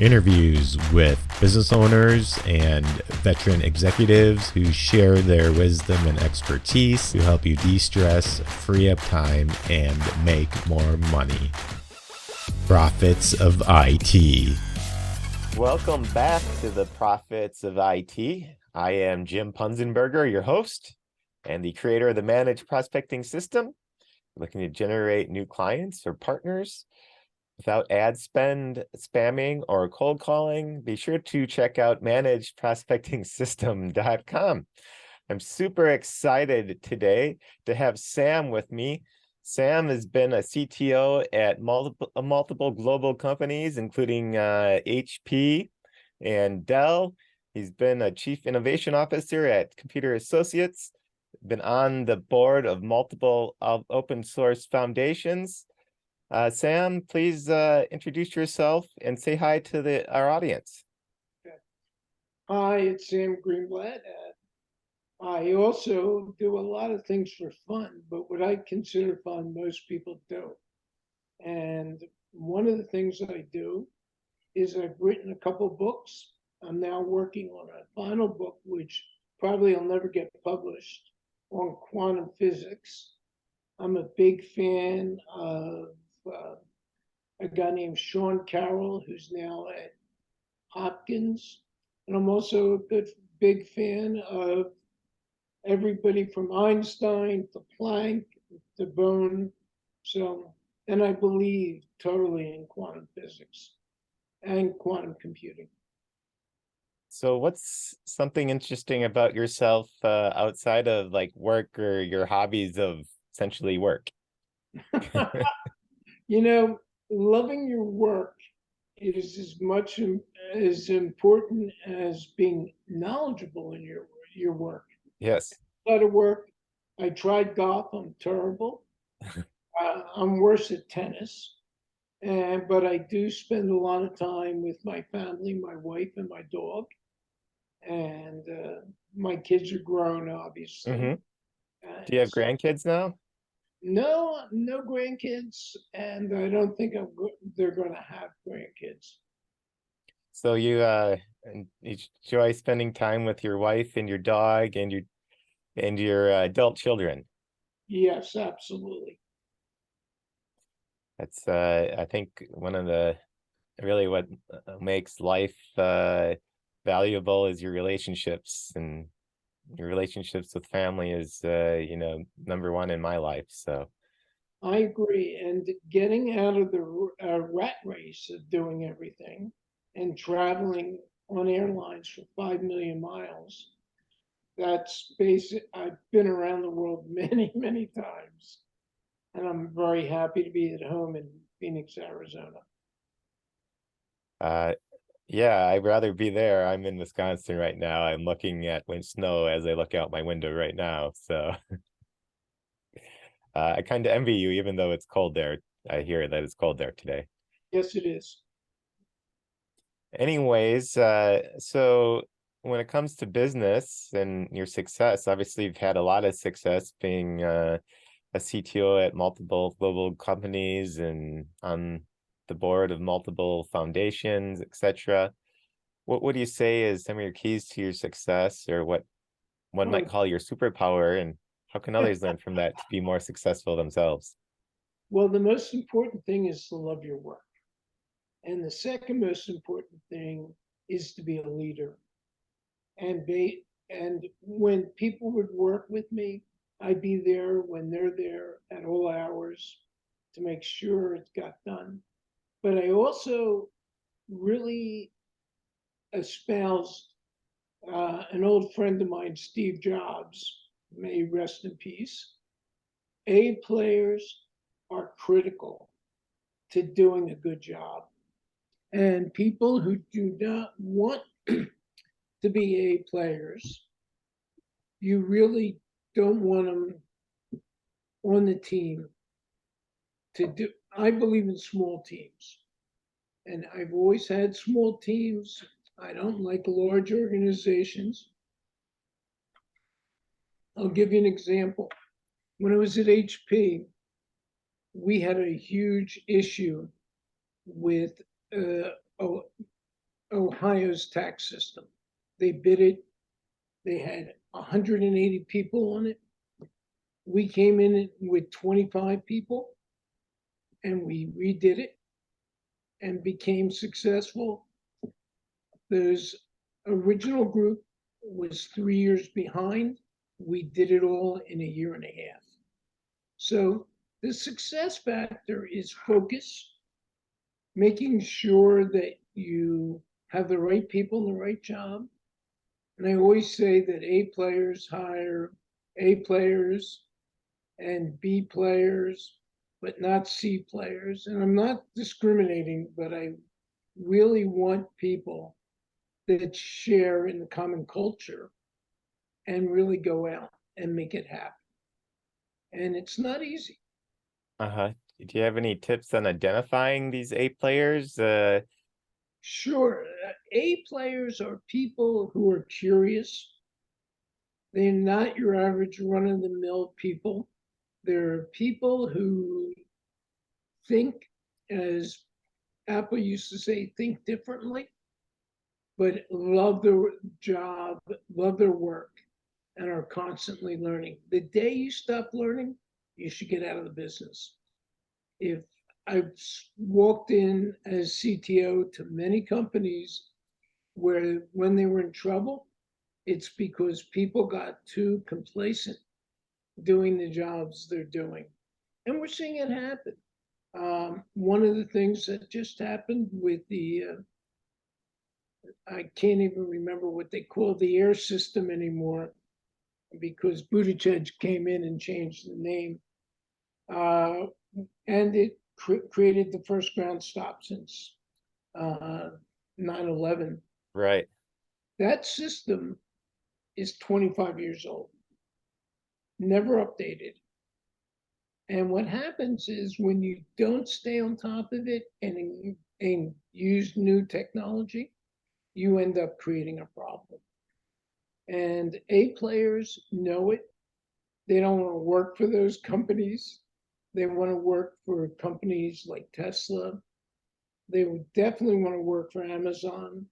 interviews with business owners and veteran executives who share their wisdom and expertise to help you de-stress, free up time, and make more money. Profits of IT. Welcome back to the Profits of IT. I am Jim Punzenberger, your host and the creator of the Managed Prospecting System, looking to generate new clients or partners without ad spend, spamming, or cold calling. Be sure to check out managedprospectingsystem.com. I'm super excited today to have Sam with me. Sam has been a CTO at multiple global companies, including HP and Dell. He's been a Chief Innovation Officer at Computer Associates, been on the board of multiple open source foundations. Sam, please introduce yourself and say hi to our audience. Hi, it's Sam Greenblatt. I also do a lot of things for fun, but what I consider fun, most people don't. And one of the things I do is I've written a couple books. I'm now working on a final book, which probably will never get published, on quantum physics. I'm a big fan of a guy named Sean Carroll, who's now at Hopkins. And I'm also a big fan of everybody from Einstein to Planck to Bohm. So, and I believe totally in quantum physics and quantum computing. So what's something interesting about yourself outside of like work or your hobbies of essentially work? You know, loving your work is as much as important as being knowledgeable in your work. Yes. A lot of work. I tried golf. I'm terrible. I'm worse at tennis. But I do spend a lot of time with my family, my wife and my dog. And my kids are grown, obviously. Mm-hmm. Do you have grandkids now? No, no grandkids, and I don't think they're going to have grandkids. So you enjoy spending time with your wife and your dog and your adult children. Yes, absolutely. That's I think one of the really what makes life valuable is your relationships, and your relationships with family is number one in my life. So I agree. And getting out of the rat race of doing everything and traveling on airlines for 5 million miles, that's basic. I've been around the world many, many times. And I'm very happy to be at home in Phoenix, Arizona. yeah, I'd rather be there. I'm in Wisconsin right now. I'm looking at wind snow as I look out my window right now. So I kind of envy you, even though it's cold there. I hear that it's cold there today. Yes, it is. Anyways, so when it comes to business and your success, obviously you've had a lot of success being a CTO at multiple global companies and on the board of multiple foundations, etc. What do you say is some of your keys to your success, or what one might call your superpower, and how can others learn from that to be more successful themselves? Well, the most important thing is to love your work. And the second most important thing is to be a leader. And when people would work with me, I'd be there when they're there at all hours to make sure it got done. But I also really espoused an old friend of mine, Steve Jobs, may he rest in peace. A players are critical to doing a good job. And people who do not want to be A players, you really don't want them on the team to do. I believe in small teams. And I've always had small teams. I don't like large organizations. I'll give you an example. When I was at HP, we had a huge issue with Ohio's tax system. They bid it. They had 180 people on it. We came in with 25 people and we redid it and became successful. Those original group was 3 years behind. We did it all in a year and a half. So the success factor is focus, making sure that you have the right people in the right job. And I always say that A players hire A players and B players, but not C players. And I'm not discriminating, but I really want people that share in the common culture and really go out and make it happen. And it's not easy. Do you have any tips on identifying these A players? Sure. A players are people who are curious. They're not your average run-of-the-mill people. They're people who think, as Apple used to say, think differently, but love their job, love their work, and are constantly learning. The day you stop learning, you should get out of the business. If I've walked in as CTO to many companies where when they were in trouble, it's because people got too complacent doing the jobs they're doing. And we're seeing it happen. One of the things that just happened with the, I can't even remember what they call the air system anymore, because Buttigieg came in and changed the name. And it created the first ground stop since 9/11. Right. That system is 25 years old, never updated. And what happens is when you don't stay on top of it and use new technology, you end up creating a problem. And A players know it. They don't want to work for those companies. They want to work for companies like Tesla. They would definitely want to work for Amazon.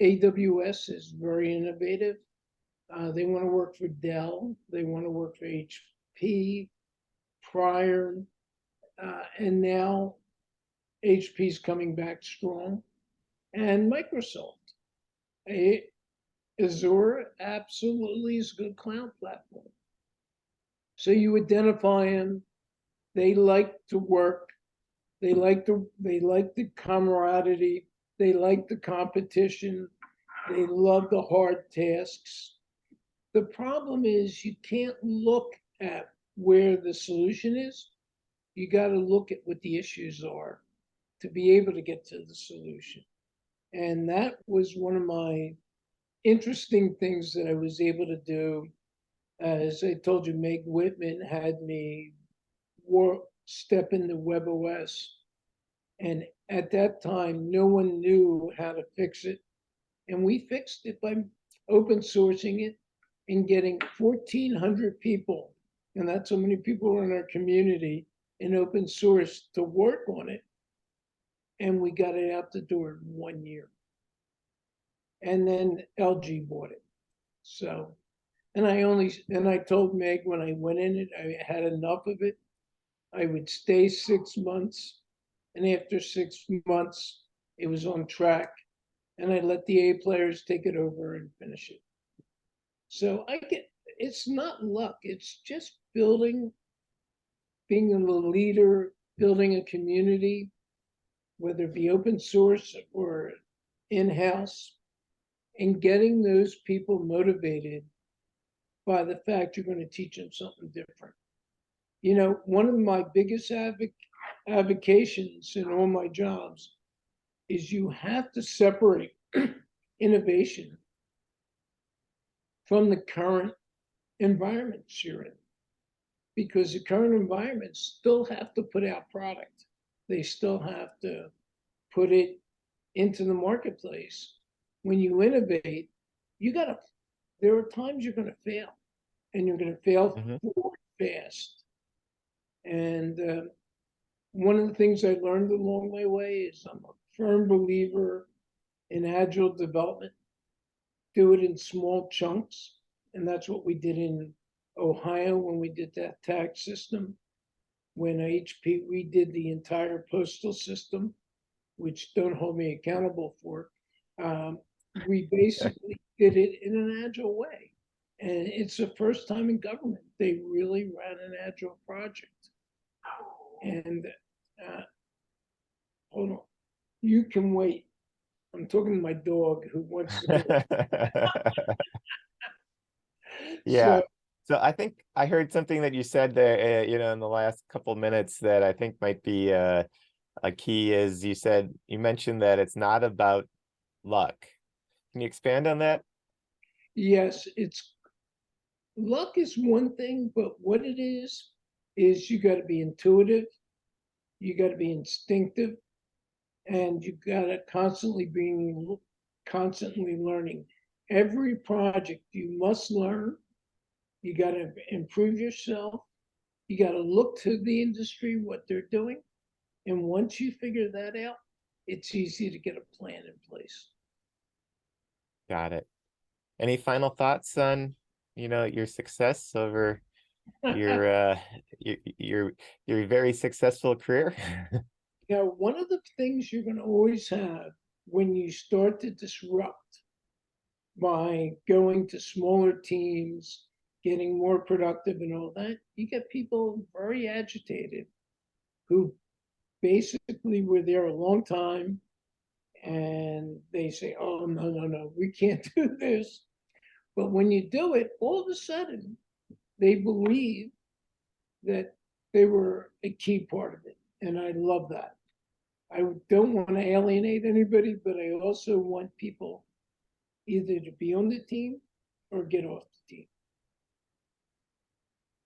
AWS is very innovative. They want to work for Dell. They want to work for HP prior. And now HP is coming back strong. And Microsoft. Azure absolutely is a good cloud platform. So you identify them. They like to work. They like the camaraderie. They like the competition. They love the hard tasks. The problem is you can't look at where the solution is. You got to look at what the issues are to be able to get to the solution. And that was one of my interesting things that I was able to do. As I told you, Meg Whitman had me step into WebOS. And at that time, no one knew how to fix it. And we fixed it by open sourcing it and getting 1,400 people, and that's how many people are in our community, in open source to work on it. And we got it out the door in 1 year. And then LG bought it. So, and I told Meg when I went in it, I had enough of it. I would stay 6 months. And after 6 months, it was on track. And I let the A players take it over and finish it. So it's not luck. It's just being a leader, building a community, whether it be open source or in-house, and getting those people motivated by the fact you're going to teach them something different. You know, one of my biggest avocations in all my jobs is you have to separate innovation from the current environments you're in. Because the current environments still have to put out product. They still have to put it into the marketplace. When you innovate, there are times you're going to fail, and you're going to fail fast. And one of the things I learned along my way is I'm a firm believer in agile development. Do it in small chunks. And that's what we did in Ohio when we did that tax system. When HP redid the entire postal system, which don't hold me accountable for, we basically did it in an agile way. And it's the first time in government they really ran an agile project. And hold on, you can wait. I'm talking to my dog who wants to. Yeah. So I think I heard something that you said there, in the last couple of minutes that I think might be a key is you mentioned that it's not about luck. Can you expand on that? Yes, luck is one thing, but what it is you got to be intuitive, you got to be instinctive, and you got to constantly learning. Every project you must learn. You got to improve yourself. You got to look to the industry, what they're doing. And once you figure that out, it's easy to get a plan in place. Got it. Any final thoughts on, your success over your very successful career? One of the things you're going to always have when you start to disrupt by going to smaller teams, getting more productive and all that, you get people very agitated who basically were there a long time and they say, oh, no, we can't do this. But when you do it, all of a sudden, they believe that they were a key part of it. And I love that. I don't want to alienate anybody, but I also want people either to be on the team or get off the team.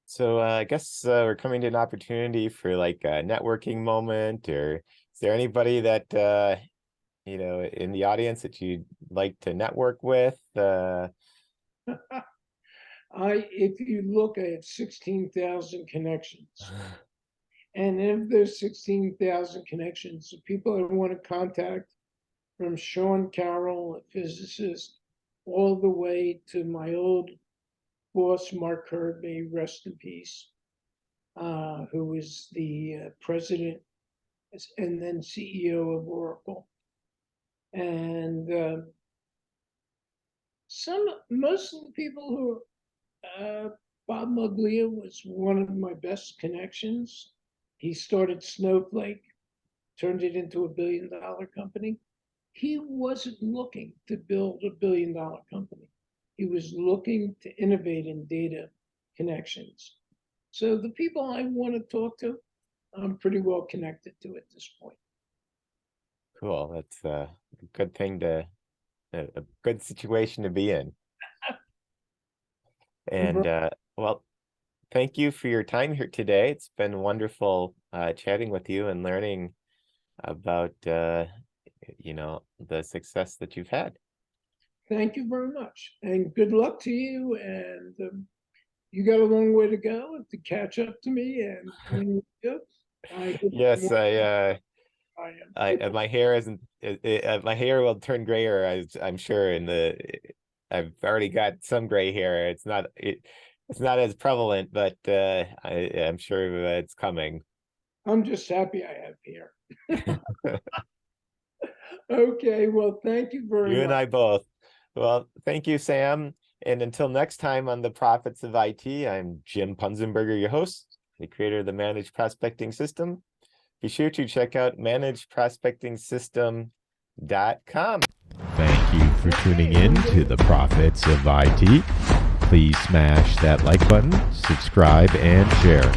So I guess we're coming to an opportunity for like a networking moment, or is there anybody that, in the audience that you'd like to network with? If you look, I have 16,000 connections. And of those 16,000 connections, the people I want to contact, from Sean Carroll, a physicist, all the way to my old boss, Mark Hurd, may rest in peace, who was the president and then CEO of Oracle. And most of the people who Bob Muglia was one of my best connections. He started Snowflake, turned it into $1 billion company. He wasn't looking to build $1 billion company. He was looking to innovate in data connections. So the people I want to talk to, I'm pretty well connected to at this point. Cool. That's a good thing a good situation to be in. And well, thank you for your time here today. It's been wonderful chatting with you and learning about, the success that you've had. Thank you very much. And good luck to you. And you got a long way to go to catch up to me. And when you do, yes, my hair isn't. My hair will turn grayer, I'm sure. I've already got some gray hair. It's not as prevalent, but I'm sure it's coming. I'm just happy I have hair. Okay, well, thank you very much. You and I both. Well, thank you, Sam. And until next time on the Prophets of IT, I'm Jim Punzenberger, your host, the creator of the Managed Prospecting System. Be sure to check out managedprospectingsystem.com. Thank you for tuning in to the Prophets of IT. Please smash that like button, subscribe, and share.